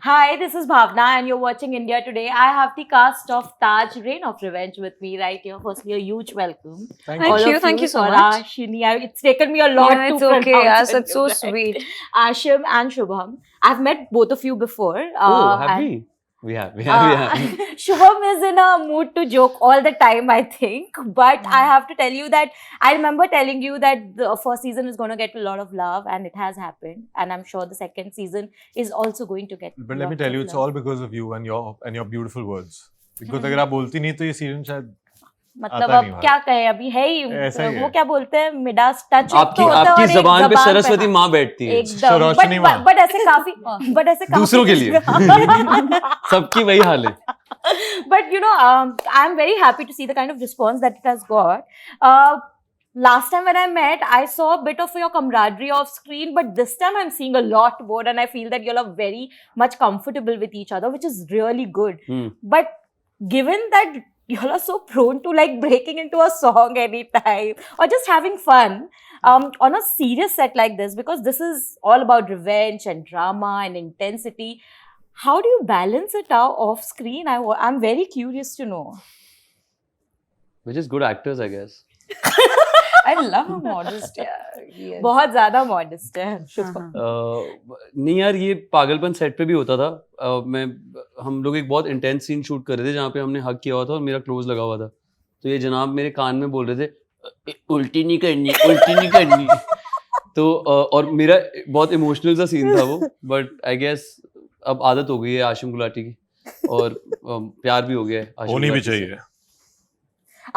Hi, this is Bhavna, and you're watching India Today. I have the cast of Taj Reign of Revenge with me right here. Firstly, a huge welcome. Thank All you. of Thank you so Swara, much. Shini, it's taken me a lot Yeah, to it's okay. pronounce Yes, it it's so right. sweet. Ashim and Shubham. I've met both of you before. Oh, have and, we? We have. Shubham is in a mood to joke all the time, I think. But I have to tell you that I remember telling you that the first season is going to get a lot of love, and it has happened. And I'm sure the second season is also going to get. But let me lots tell of you, it's love. all because of you and your beautiful words. Because अगर आप बोलती नहीं तो ये season शायद मतलब आता अब नहीं क्या कहे अभी है ही ऐसा ही वो है। क्या बोलते हैं मिडास टच आपकी आपकी जबान पे सरस्वती माँ बैठती है एकदम सरोजनी माँ। बट ऐसे काफी दूसरों के लिए सबकी वही हाल है but I'm very happy to see the kind of response that it has got. Last time when I met, I saw a bit of your camaraderie off screen, but this time I'm seeing a lot more, and I feel that you all are very much comfortable with each other, which is really good. But given that you all are so prone to like breaking into a song anytime or just having fun on a serious set like this, because this is all about revenge and drama and intensity, how do you balance it out off screen? I'm very curious to know. which is good actors I guess I love how modest he is. बहुत ज़्यादा modest है शुभम. नहीं यार ये पागलपन set पे भी होता था हम लोग एक बहुत इंटेंस सीन शूट कर रहे थे जहाँ पे हमने हक किया हुआ था और मेरा क्लोज लगा हुआ था तो ये जनाब मेरे कान में बोल रहे थे उल्टी नहीं करनी तो और मेरा बहुत इमोशनल सा सीन था वो बट आई गेस अब आदत हो गई है आशिम गुलाटी की और प्यार भी हो गया है आशिम होनी भी गुलाटी से। चाहिए।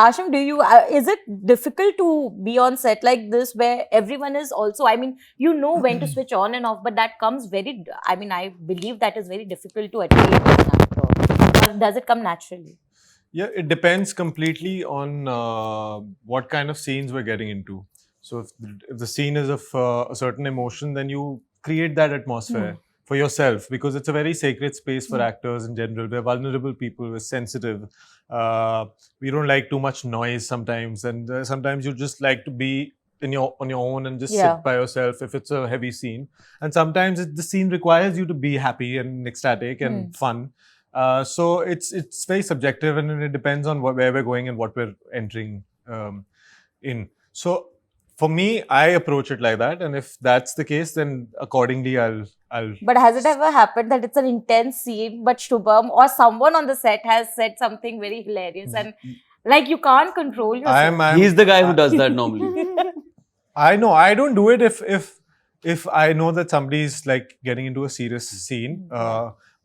Ashim, is it difficult to be on set like this where everyone is also, I mean, you know when to switch on and off, but that comes I believe that is very difficult to attain as an actor. Or does it come naturally? Yeah, it depends completely on what kind of scenes we're getting into. So if the scene is of a certain emotion, then you create that atmosphere for yourself because it's a very sacred space for actors in general. We're vulnerable people, we're sensitive. We don't like too much noise sometimes, and sometimes you just like to be on your own and just sit by yourself if it's a heavy scene. And sometimes the scene requires you to be happy and ecstatic and fun. So it's very subjective, and it depends on where we're going and what we're entering in. So for me, I approach it like that, and if that's the case, then accordingly I'll. But has it ever happened that it's an intense scene, but Shubham or someone on the set has said something very hilarious and like you can't control yourself? He's the guy who does that normally. I know I don't do it if I know that somebody's like getting into a serious scene.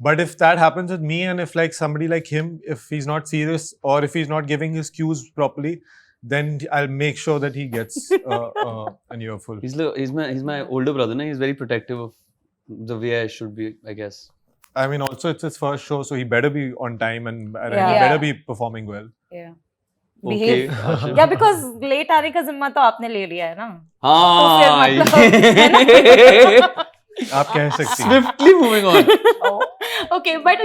But if that happens with me, and if like somebody like him, if he's not serious or if he's not giving his cues properly, then I'll make sure that he gets an earful. He's my older brother, na? He's very protective of the way I should be, I guess. I mean, also it's his first show, so he better be on time and he Yeah. better be performing well. Yeah. Okay. Behave. Yeah, because late आने का जिम्मा तो आपने ले लिया है ना. हाँ. तो फिर मतलब आप कह सकती हैं. Swiftly moving on. Okay, but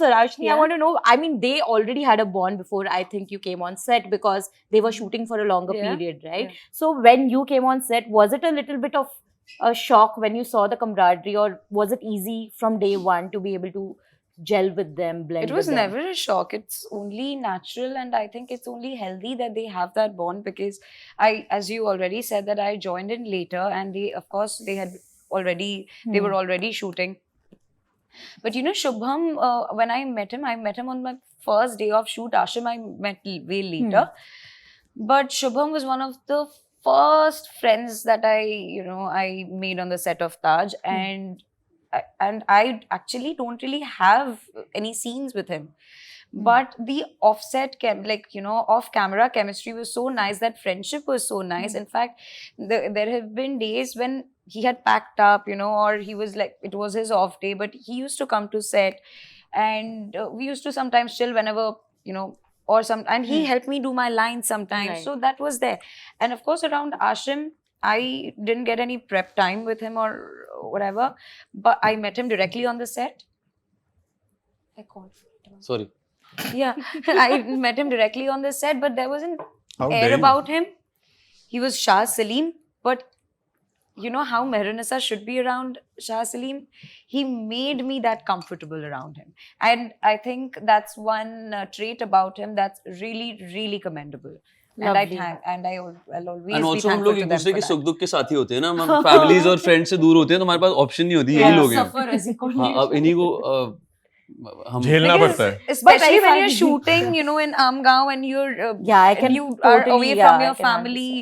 Sarashni, I want to know, I mean, they already had a bond before I think you came on set because they were shooting for a longer period, right? Yeah. So when you came on set, was it a little bit of a shock when you saw the camaraderie, or was it easy from day one to be able to gel with them, blend It was with them? never a shock. It's only natural, and I think it's only healthy that they have that bond because as you already said, that I joined in later, and they were already shooting. But Shubham, when I met him on my first day of shoot. Ashim I met way later. But Shubham was one of the first friends that I made on the set of Taj, and I actually don't really have any scenes with him. But the offset off-camera chemistry was so nice. That friendship was so nice. In fact, there have been days when he had packed up, or he was like, it was his off day, but he used to come to set, and we used to sometimes chill whenever, and he helped me do my lines sometimes. Right. So that was there. And of course, around Ashim, I didn't get any prep time with him or whatever, but I met him directly on the set. I called. Sorry. Yeah, I met him directly on the set, but there wasn't How air dare you. about him. He was Shah Salim, but you know how Mehrunissa should be around Shah Salim. He made me that comfortable around him, and I think that's one trait about him that's really, really commendable. And Lovely. I'll always and be also हम thankful लोग to एक them दूसरे for के that. सुख दुख के साथी होते हैं ना. हम फैमिलीज और फ्रेंड्स से दूर होते हैं तो हमारे पास ऑप्शन नहीं होती. यही लोग हैं. Suffer as you call हाँ, it. अब इन्हीं को हम झेलना Because पड़ता है. especially very when you're funny. shooting, you know, in Amgaon, and you're Yeah, I can you are totally, away yeah, from I your can family,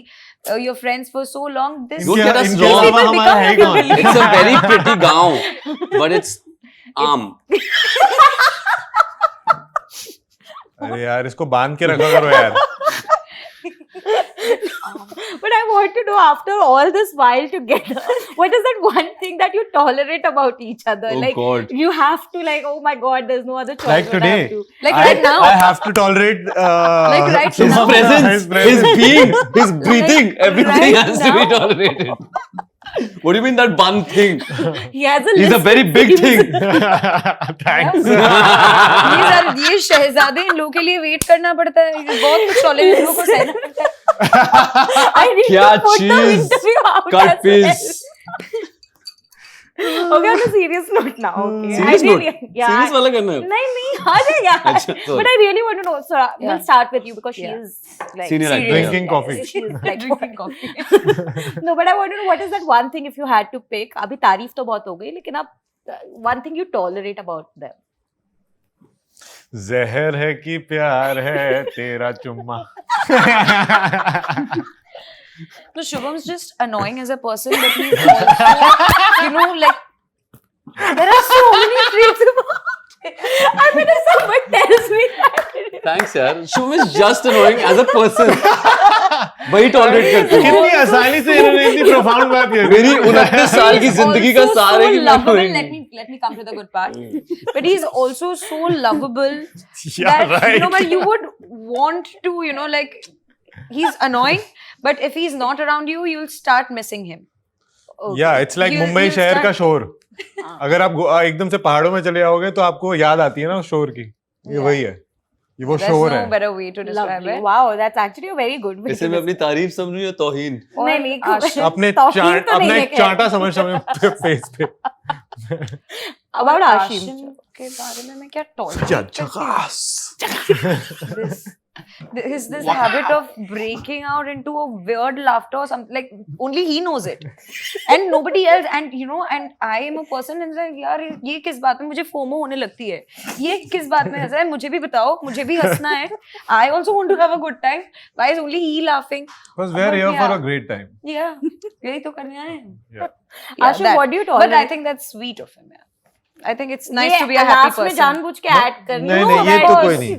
your friends for so long. This Don't get us इनके wrong. अलावा People हमारा है become कौन? It's a very pretty गांव, but it's आम. अरे यार इसको बांध के रखा करो यार. But I want to know, after all this while together, what is that one thing that you tolerate about each other? Oh like God. you have to, like, oh my God, there's no other choice. Like but I have today. to. like I, right now. I have to tolerate Like right His now. presence, his being, his breathing, everything right has to be now. tolerated. What do you mean that one thing? He has a He's a list very of big things. thing. Thanks. ये शहजादे इन लोगों के लिए wait करना पड़ता है. बहुत कुछ टॉलरेट इन लोगों को सहना पड़ता है. I need क्या to put the चीज? interview out Cut as piece. well. Okay, on a serious note now. Okay. Serious I note? really, yeah. Serious वाला करना है. नहीं आ जाएगा. अच्छा, sorry. But I really want to know. So Yeah. we'll start with you because she Yeah. is like Senior actor. Drinking coffee. She's like Drinking coffee. No, but I want to know, what is that one thing if you had to pick? अभी तारीफ तो बहुत हो गई, लेकिन आप one thing you tolerate about them. जहर है कि प्यार है तेरा चुम्मा. No, Shubham's just annoying as a person, but he's also, you know, like, There are so many traits about it. I mean, if someone tells me that. Thanks यार. Shubham is just annoying as a person. वही tolerate करते हो. कितनी आसानी से इन्होंने इतनी profound बात कही. मेरी 29 साल की जिंदगी का also सार है so कि मैं lovable. annoying. Let me come to the good part. But he's also so lovable Yeah, that right. you know, but you would want to, you know, like, he's annoying, but if he's not around you, you'll start missing him. Yeah, it's like You- Mumbai you शहर start- का शोर. अगर आप एकदम से पहाड़ों में चले जाओगे तो आपको याद आती है ना उस शोर की. ये Yeah. वही है. ये वो There's शोर no है. better way to describe Lovely. it. Wow, that's actually a very good way इसे to मैं अपनी describe. तारीफ समझूं या तौहीन? नहीं नहीं Ashim, अपने तौहीन चाट तो नहीं अपना है एक खैर. चांटा समझ फेस पे. About Ashim Ashim. के बारे में मैं क्या tolerate करती हूँ? This habit of breaking out into a weird laughter or something, like only he knows it and nobody else. And you know, and I am a person and like, यार ये किस बात में मुझे फोमो होने लगती है, ये किस बात में हंसा है, मुझे भी बताओ, मुझे भी हंसना है. I also want to have a good time. Why is only he laughing? Because we're here Yeah. for a great time. Yeah, यही तो करने आए हैं. Yeah. Ashim, that. what do you But I tolerate? think that's sweet of him. Yeah. I think it's nice ये to be a happy last में person. जानबूझ के add करनी. नहीं No, नहीं ये that तो was- कोई नहीं.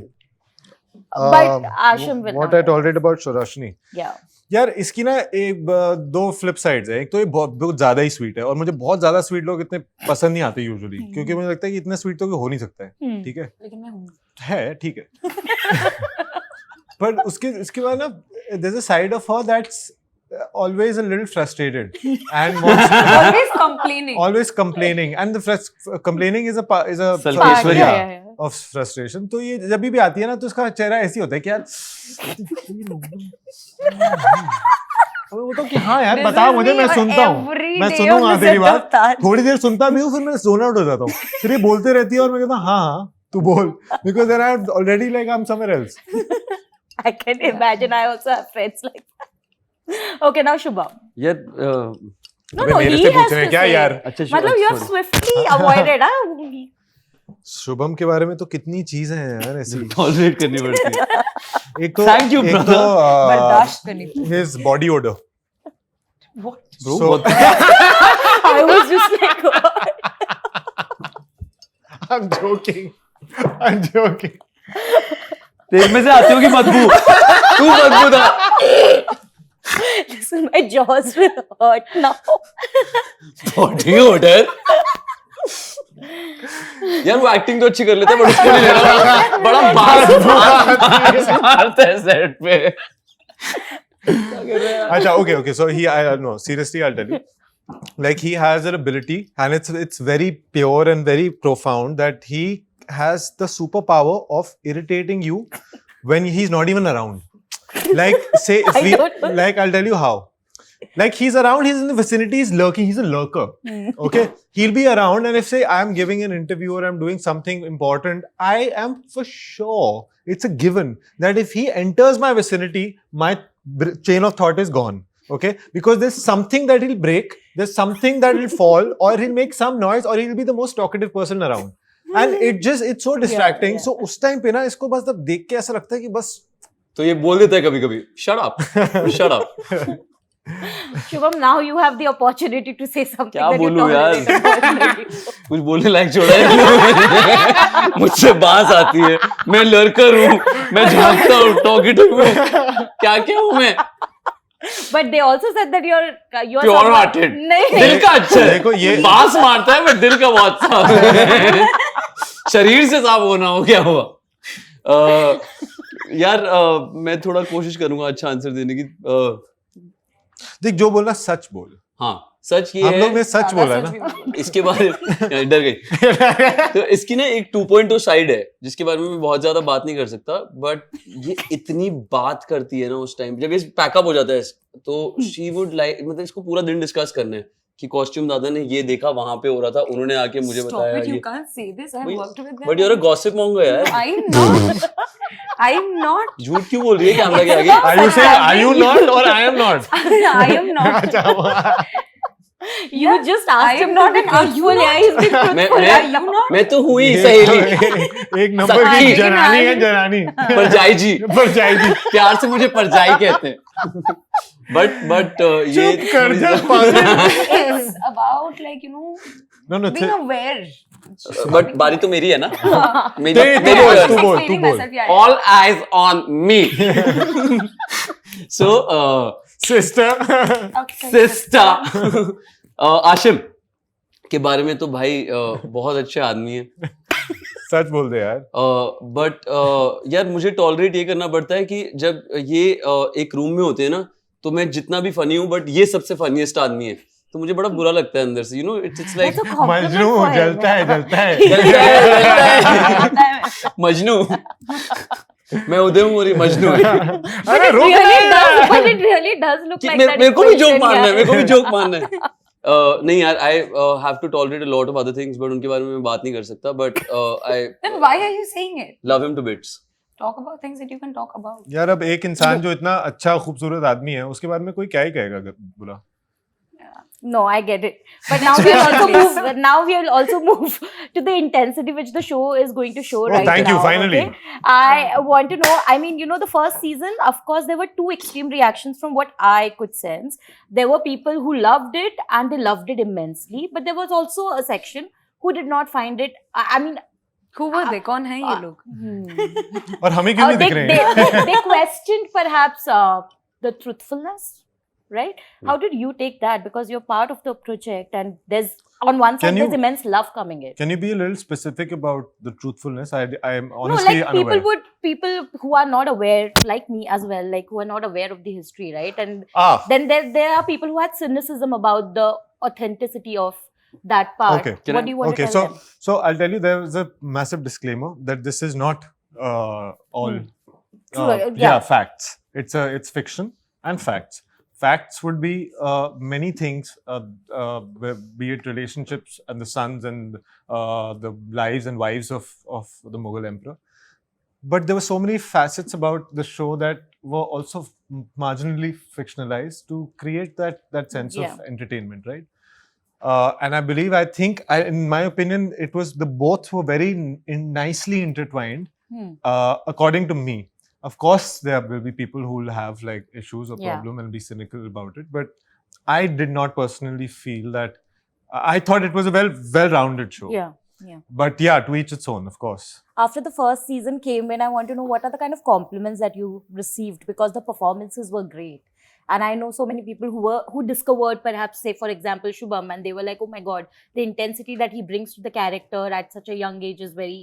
But Ashim will What know. I tolerate about Roshni. Yeah. यार इसकी ना एक दो फ्लिप साइड्स है. एक तो ये बहुत ज्यादा ही स्वीट है और मुझे बहुत ज्यादा स्वीट लोग इतने पसंद नहीं आते यूजुअली, क्योंकि मुझे लगता है कि इतना स्वीट तो कोई हो नहीं सकता है. Hmm. ठीक है, लेकिन मैं हूँ. है ठीक है. पर उसके बाद ना there's a side of her that's always a little frustrated and wants Always complaining. always complaining, and the complaining is a Salkeshwari. Yeah, yeah, yeah. of frustration. तो ये जब भी आती है ना तो उसका चेहरा ऐसे ही होता है कि यार वो तो कि हाँ यार This बता is मुझे, me मैं सुनता हूँ, every मैं day सुनूंगा on the तेरी set बात, of Taj. थोड़ी देर सुनता भी हूँ, फिर मैं जोन आउट हो जाता हूँ, फिर ये बोलते रहती है और मैं कहता हूँ हाँ तू बोल, because then I'm already like I'm somewhere else. I can imagine. I also have friends like that. Okay, now Shubham. यार No, अबे no, मेरे he से has पूछ रहे हैं to क्या say. यार? अच्छा मतलब you have swiftly avoided, हाँ? शुभम के बारे में तो कितनी चीजें हैं यार ऐसी. टॉलरेट करनी पड़ती है. एक तो Thank you, एक brother. तो बर्दाश्त करनी पड़ती his body odor. What? Bro, So- बहुत I was just like, what? I'm joking. I'm joking. तेल में से आती होगी बदबू. तू बदबू था. Listen, my jaws will hurt now. Body order. यार वो एक्टिंग तो अच्छी कर लेता है बट उसको नहीं लेना. बड़ा बास मारता है सेट पे. Acha, okay. So no, seriously, I'll tell you. Like he has an ability, and it's very pure and very profound, that he has the superpower of irritating you when he's not even around. Like say if I don't know. like I'll tell you how. Like he's around, he's in the vicinity, he's lurking, he's a lurker. Okay, he'll be around, and if say I'm giving an interview or I'm doing something important, I am for sure, it's a given that if he enters my vicinity, my chain of thought is gone. Okay, because there's something that he'll break, there's something that will fall, or he'll make some noise, or he'll be the most talkative person around. And it's so distracting. yeah. So उस time पे ना इसको बस तब देख के ऐसा लगता है कि बस तो ये बोल देता है कभी-कभी, shut up, shut up. Shubham, now you have the opportunity to say something क्या that you बोलूं यार? tolerated personally. कुछ बोलने लायक छोड़ा है मुझसे बात आती है, मैं लड़कर हूँ, मैं झांकता हूँ, टॉकेटिव हूँ, क्या क्या हूँ मैं? But they also said that you're Pure someone- hearted. नहीं दिल का अच्छा है, देखो ये बांस मारता है, मैं दिल का बहुत साफ है। शरीर से साफ होना हो क्या हुआ? यार मैं थोड़ा कोशिश करूंगा अच्छा आंसर देने की। देख जो बोलना सच बोल। हाँ सच ये हम है, लोग ने सच बोला है ना। इसके बारे में डर गई। तो इसकी ना एक 2.0 साइड है जिसके बारे में मैं बहुत ज्यादा बात नहीं कर सकता, बट ये इतनी बात करती है ना उस टाइम जब ये पैकअप हो जाता है तो शी वुड लाइक, मतलब इसको पूरा दिन डिस्कस करना है कि कॉस्ट्यूम दादा ने ये देखा वहां पे हो रहा था, उन्होंने आके मुझे बताया Stop it, you ये, can't say this. I've worked with them. But you're a gossip monger यार। I'm not. झूठ क्यों बोल रही है कैमरा के आगे? Are you saying are you not or I am not? I am not. अच्छा, You just I asked am him not to be and are you truthful. Yeah, he's being truthful. Are you not? मैं तो हुई ये सहेली तो एक number की सच्ची। जनानी है जनानी। परजाई जी, पर जाएगी। प्यार से मुझे परजाई कहते हैं। बट ये चुप कर जा पागल। It's about like No, no, being aware. But बारी तो मेरी है ना। मेरी तू बोल, तू बोल, तू Explaining बोल। myself, yeah. all eyes on me. So Sister. sister Ashim के बारे में तो भाई बहुत अच्छे आदमी है, सच बोल दे यार। बट यार मुझे टॉलरेट ये करना पड़ता है कि जब ये एक रूम में होते हैं ना तो मैं जितना भी फनी हूँ बट ये सबसे फनीएस्ट आदमी है, तो मुझे बड़ा बुरा लगता है अंदर से, you know it's like That's a compliment Majnu for him. जलता है जलता है। मजनू। मैं उदय हूँ और ये मजनू है। अरे It रुक really ना। does, but it really does look like that. मेरे को भी जोक equation, मारना है, yeah. मेरे को भी जोक मारना है। नहीं यार, I have to tolerate a lot of other things, but उनके बारे में मैं बात नहीं कर सकता, but I Then why are you saying it? Love him to bits. Talk about things that you can talk about. यार अब एक इंसान जो इतना अच्छा खूबसूरत आदमी है उसके बारे में कोई क्या ही कहेगा बुरा। No, I get it. But now we'll also move. Now we'll also move to the intensity which the show is going to show Oh, right now. thank you, finally. Okay? I want to know. I mean, the first season, of course, there were two extreme reactions from what I could sense. There were people who loved it and they loved it immensely, but there was also a section who did not find it. I mean, Who were they? कौन है ये लोग? और हमें क्यों नहीं दिख रहे हैं? they questioned perhaps the truthfulness. Right? How did you take that? Because you're part of the project, and there's on one side Can you- there's immense love coming in. Can you be a little specific about the truthfulness? I am No, honestly like unaware. people who are not aware, like me as well, like who are not aware of the history, right? And then there are people who had cynicism about the authenticity of that part. Okay. Can What do you want Okay, to tell them? so I'll tell you there is a massive disclaimer that this is not all True, yeah facts. It's fiction and facts. Facts would be many things, be it relationships and the sons and the lives and wives of the Mughal emperor. But there were so many facets about the show that were also marginally fictionalized to create that sense Yeah. of entertainment, right? And I think, in my opinion, it was the both were very nicely intertwined, according to me. Of course, there will be people who will have like issues or Yeah. problem and be cynical about it. But I did not personally feel that. I thought it was a well-rounded show. Yeah. But yeah, to each its own, of course. After the first season came in, I want to know what are the kind of compliments that you received, because the performances were great. And I know so many people who discovered, perhaps, say, for example, Shubham, and they were like, oh my God, the intensity that he brings to the character at such a young age is very,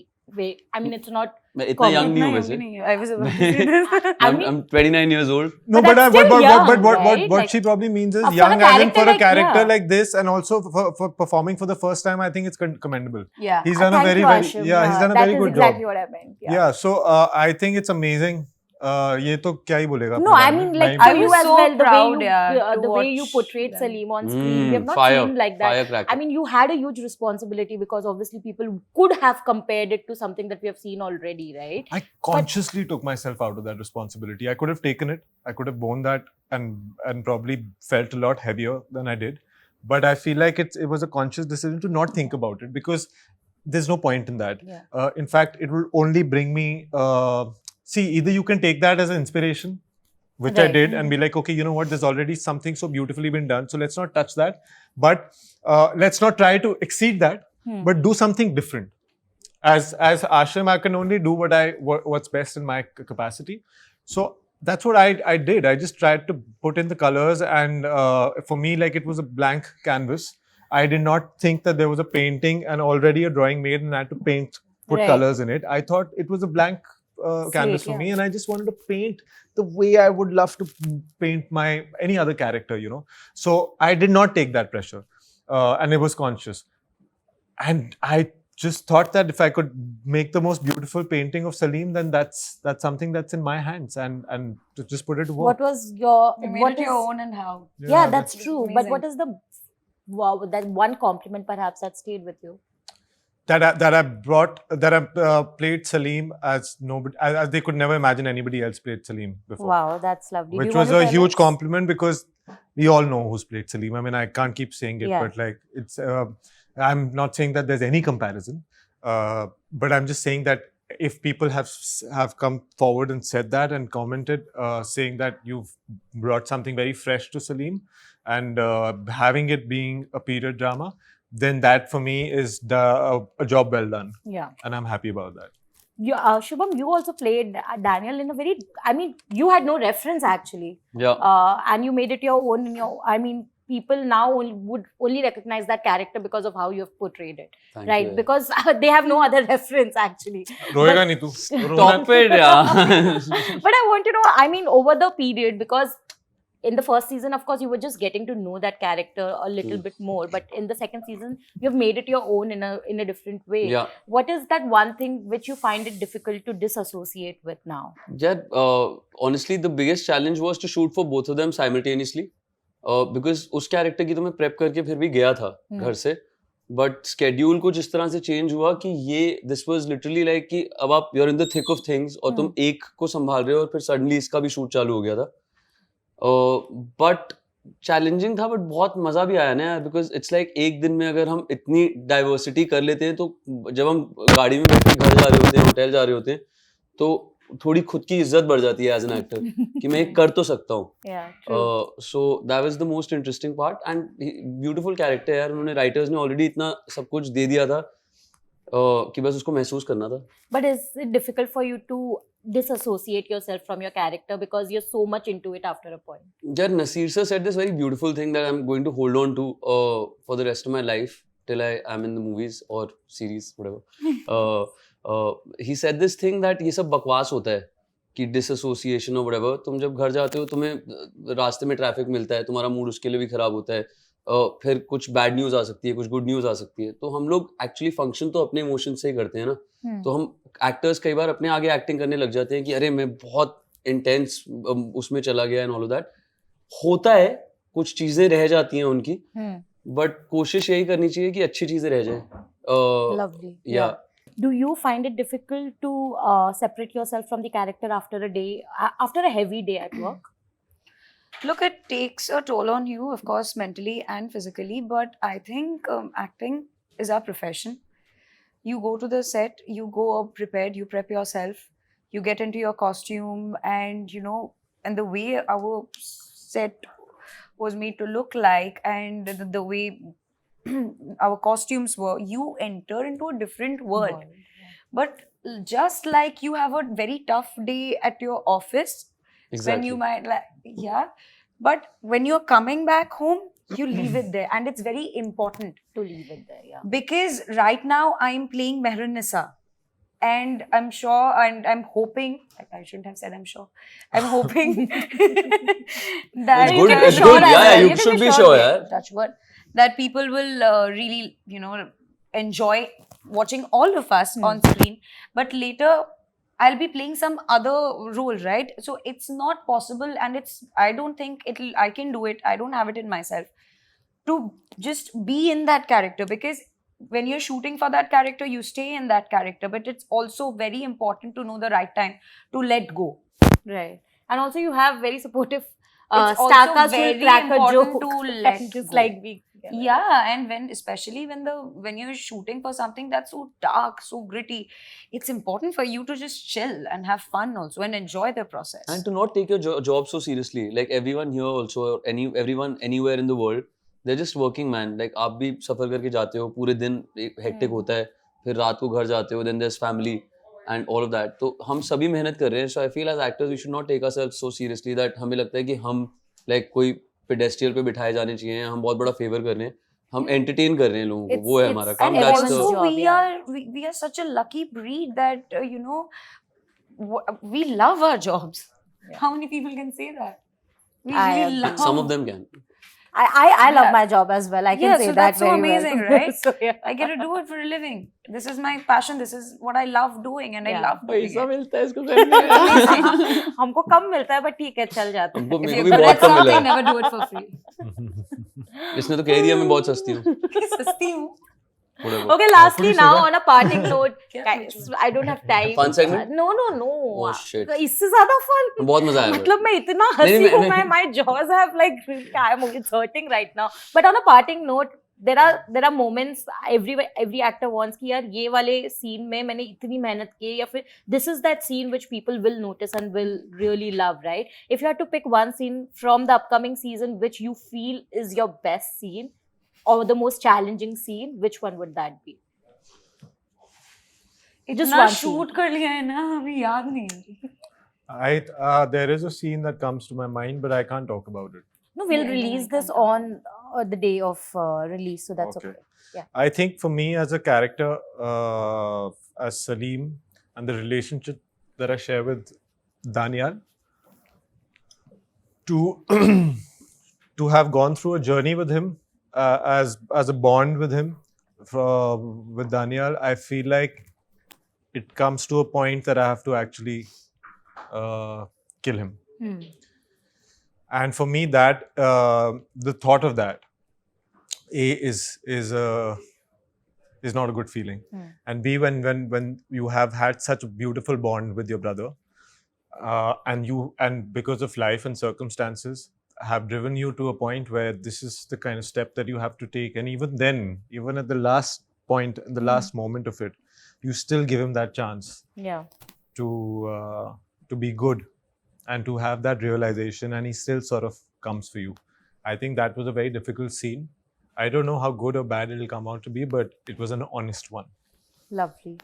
I mean, it's not. मैं इतना young नहीं हूँ नहीं, वैसे। नहीं, I was about to say this. I'm 29 years old. No, But that's still young, what right? what Like, she probably means is for a young as in for a character character like, like this, and also for performing for the first time. I think it's commendable. Yeah. He's done a Thank very you, very Ashim. yeah, he's done a That very is good exactly job. what I meant. Yeah, so I think it's amazing. ये तो क्या ही बोलेगा No, अपने I बारे mean में, like मैं for I you was as so well, the way proud, you yeah, to the way you watch portrayed them. Salim on screen. We have not fire, seen like that. firecracker. I mean, you had a huge responsibility because obviously people could have compared it to something that we have seen already, right? I consciously took myself out of that responsibility. I could have taken it. I could have borne that and probably felt a lot heavier than I did. But I feel like it was a conscious decision to not think about it because there's no point in that. Yeah. In fact, it will only bring me. See, either you can take that as an inspiration, which I Right. did, and be like, okay, you know what? There's already something so beautifully been done, so let's not touch that. But let's not try to exceed that, but do something different. As Ashram, I can only do what's best in my capacity. So that's what I did. I just tried to put in the colors, and for me, like it was a blank canvas. I did not think that there was a painting and already a drawing made, and I had to put Right. colors in it. I thought it was a blank canvas for yeah. me, and I just wanted to paint the way I would love to paint any other character, you know. So I did not take that pressure, and it was conscious. And I just thought that if I could make the most beautiful painting of Salim, then that's something that's in my hands, and to just put it to work. What was your You made what it your is- own and how? Yeah, that's that's true. But amazing. what is the wow, that one compliment perhaps that stayed with you? that I played Salim as nobody, as they could never imagine anybody else played Salim before. Wow, that's lovely. Do Which you want was to a tell huge us? compliment because we all know who's played Salim. I mean, I can't keep saying it, Yeah. but like it's. I'm not saying that there's any comparison, but I'm just saying that if people have come forward and said that and commented, saying that you've brought something very fresh to Salim, and having it being a period drama, then that for me is a job well done, Yeah. and I'm happy about that. You, Shubham, you also played Daniel in a very, I mean, you had no reference actually. Yeah. And you made it your own. I mean, people now would only recognize that character because of how you have portrayed it, Thank right? you. Because they have no other reference actually. रोएगा नहीं तू? Stop it, yeah. But I want to know, I mean, over the period, because in the first season, of course, you were just getting to know that character a little bit more. But in the second season, you have made it your own in a different way. Yeah. What is that one thing which you find it difficult to disassociate with now? Yeah, honestly, the biggest challenge was to shoot for both of them simultaneously. Because उस character की तो मैं prep करके फिर भी गया था घर से, बट स्केड्यूल कुछ इस तरह से चेंज हुआ कि ये दिस वाज लिटरली लाइक कि अब आप you are in the thick of things और तुम एक को संभाल रहे हो और फिर सडनली इसका भी शूट चालू हो गया था. बट चैलेंजिंग था, बट बहुत मजा भी आया ना यार, बिकॉज इट्स लाइक एक दिन में अगर हम इतनी डाइवर्सिटी कर लेते हैं तो जब हम गाड़ी में बैठ के घर जा रहे होते हैं, होटल जा रहे होते हैं, तो थोड़ी खुद की इज्जत बढ़ जाती है एज एन एक्टर कि मैं ये कर तो सकता हूँ. So that was the most interesting part and beautiful character यार. उन्होंने राइटर्स ने ऑलरेडी इतना सब कुछ दे दिया था कि बस उसको महसूस करना था. But is it difficult for you to disassociate yourself from your character because you're so much into it after a point? Yeah, Nasir sir said this very beautiful thing that I'm going to hold on to for the rest of my life till I am in the movies or series, whatever. He said this thing that ये सब बकवास होता है कि disassociation or whatever. तुम जब घर जाते हो तुम्हें रास्ते में ट्रैफिक मिलता है, तुम्हारा मूड उसके लिए भी खराब होता है, फिर कुछ बैड न्यूज़ आ सकती है, कुछ गुड न्यूज़ आ सकती है, तो हम लोग एक्चुअली फंक्शन तो अपने इमोशन से ही करते हैं ना. तो हम एक्टर्स कई बार अपने आगे एक्टिंग करने लग जाते हैं कि अरे मैं बहुत इंटेंस उसमें चला गया एंड ऑल ऑफ दैट. होता है, कुछ चीज़ें रह जाती हैं उनकी, बट कोशिश यही करनी चाहिए कि अच्छी चीज़ें रह जाएं. Lovely. Yeah. Do you find it difficult to separate yourself from the character after a day, after a heavy day at work? Look, it takes a toll on you, of course, mentally and physically, but I think acting is our profession. You go to the set, you go up prepared, you prep yourself, you get into your costume, and you know, and the way our set was made to look like, and the way our costumes were, you enter into a different world. But just like you have a very tough day at your office, Exactly. when you might but when you're coming back home, you leave it there, and it's very important To leave it there, yeah. because right now I'm playing Mehrun-Nisa, and I'm sure, and I'm hoping, I shouldn't have said I'm sure, I'm hoping that It's good, can be it's sure good. as Yeah, well. you can should be be sure, yeah. yeah. touch wood, that people will really, you know, enjoy watching all of us on screen. But later, I'll be playing some other role, right? So it's not possible, and I don't think I can do it. I don't have it in myself to just be in that character, because when you're shooting for that character, you stay in that character. But it's also very important to know the right time to let go. Right. And also you have very supportive It's also Stakas will very crack a important joke to let and just go. like be together. Yeah, and especially when you're shooting for something that's so dark, so gritty, it's important for you to just chill and have fun also and enjoy the process. And to not take your job so seriously. Like everyone here also, or everyone anywhere in the world, they're just working, man. Like आप भी सफर करके जाते हो, पूरे दिन एक hectic होता है, फिर रात को घर जाते हो, then there's family and all of that. तो हम सभी मेहनत कर रहे हैं. So I feel as actors we should not take ourselves so seriously that हमें लगता है कि हम like कोई pedestal पे बिठाए जाने चाहिए, हम बहुत बड़ा favor कर रहे हैं. हम entertain कर रहे हैं लोगों को, वो है हमारा काम. And That's also job, we yeah. we are such a lucky breed that we love our jobs. How many people can say that? We I really love. some of them can. I love Yeah. my job as well. I can Yeah, say so that that's so very amazing, well. right? So, yeah. I get to do it for a living. This is my passion. This is what I love doing, and I Yeah. love doing it. मिलता है इसको करने. हमको कम मिलता है, but ठीक है, चल जाते हमको हैं. मेरे If को you're भी good बहुत at कम मिला something, है. never do it for free. इसने तो कह दिया मैं बहुत सस्ती हूँ. सस्ती हूँ. Whatever. Okay, lastly you say now that? on a parting note, क्या guys, पूछूं? I don't have time. Fun segment? No. Oh, shit. इससे ज्यादा fun. बहुत मजा आया. मतलब मैं इतना नहीं, हंसी नहीं, हूँ, मैं- my jaws have like it's hurting right now. But on a parting note, there are moments every actor wants कि यार ये वाले scene में मैंने इतनी मेहनत की है, या फिर this is that scene which people will notice and will really love, right? If you had to pick one scene from the upcoming season which you feel is your best scene or the most challenging scene, which one would that be? Just इतना one scene. Shoot कर लिया है ना, अभी याद नहीं. There is a scene that comes to my mind, but I can't talk about it. No, we'll Yeah, release I this can't talk. on the day of release, so that's okay. I think for me as a character, as Salim, and the relationship that I share with Daniel, to have gone through a journey with him, as a bond with him, with Daniel, I feel like it comes to a point that I have to actually kill him. And for me, that the thought of that is not a good feeling. And B, when you have had such a beautiful bond with your brother, and because of life and circumstances, have driven you to a point where this is the kind of step that you have to take. And even then, even at the last point, in the last moment of it, you still give him that chance Yeah. to be good and to have that realization, and he still sort of comes for you. I think that was a very difficult scene. I don't know how good or bad it'll come out to be, but it was an honest one. Lovely.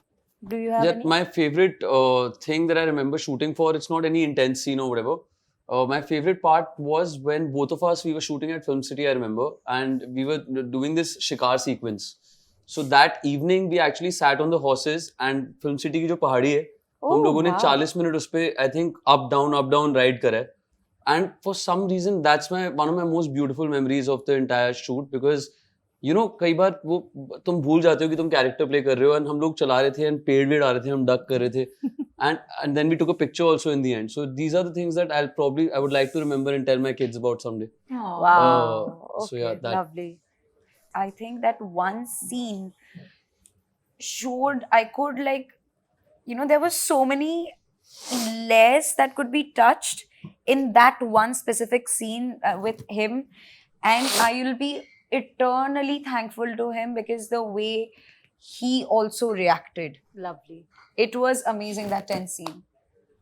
Do you have Yeah, any? my favorite thing that I remember shooting for, it's not any intense scene or whatever. My favorite part was when both of us, we were shooting at Film City, I remember, and we were doing this shikar sequence. So that evening, we actually sat on the horses, and Film City की जो पहाड़ी है, हम लोगों ने 40 minute उस पे, I think, up down ride करा है. And for some reason, that's one of my most beautiful memories of the entire shoot, because कई बार वो तुम भूल जाते हो कि तुम कैरेक्टर प्ले कर रहे हो, and हम लोग चला रहे थे and पेड़ आ रहे थे, हम डक कर रहे थे, and then we took a picture also in the end. So these are the things that I would like to remember and tell my kids about someday. Wow. So yeah, that. Lovely. I think that one scene showed I could there were so many layers that could be touched in that one specific scene with him, and I will be eternally thankful to him because the way he also reacted. Lovely. It was amazing, that tense scene.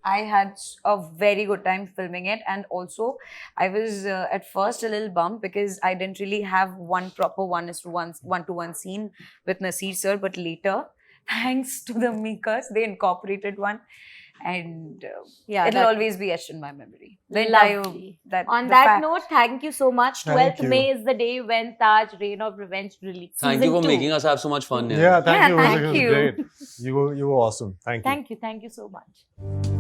I had a very good time filming it, and also I was at first a little bummed because I didn't really have one proper one-to-one scene with Naseer sir, but later, thanks to the makers, they incorporated one, and Yeah, it'll that- always be etched in my memory. The entire- Lovely. that On the that fact- note, thank you so much. Thank 12th you. May is the day when Taj Reign of Revenge released. Thank you for making us have so much fun. Yeah, thank Yeah, you. thank It was you. great. You were awesome. Thank you. Thank you so much.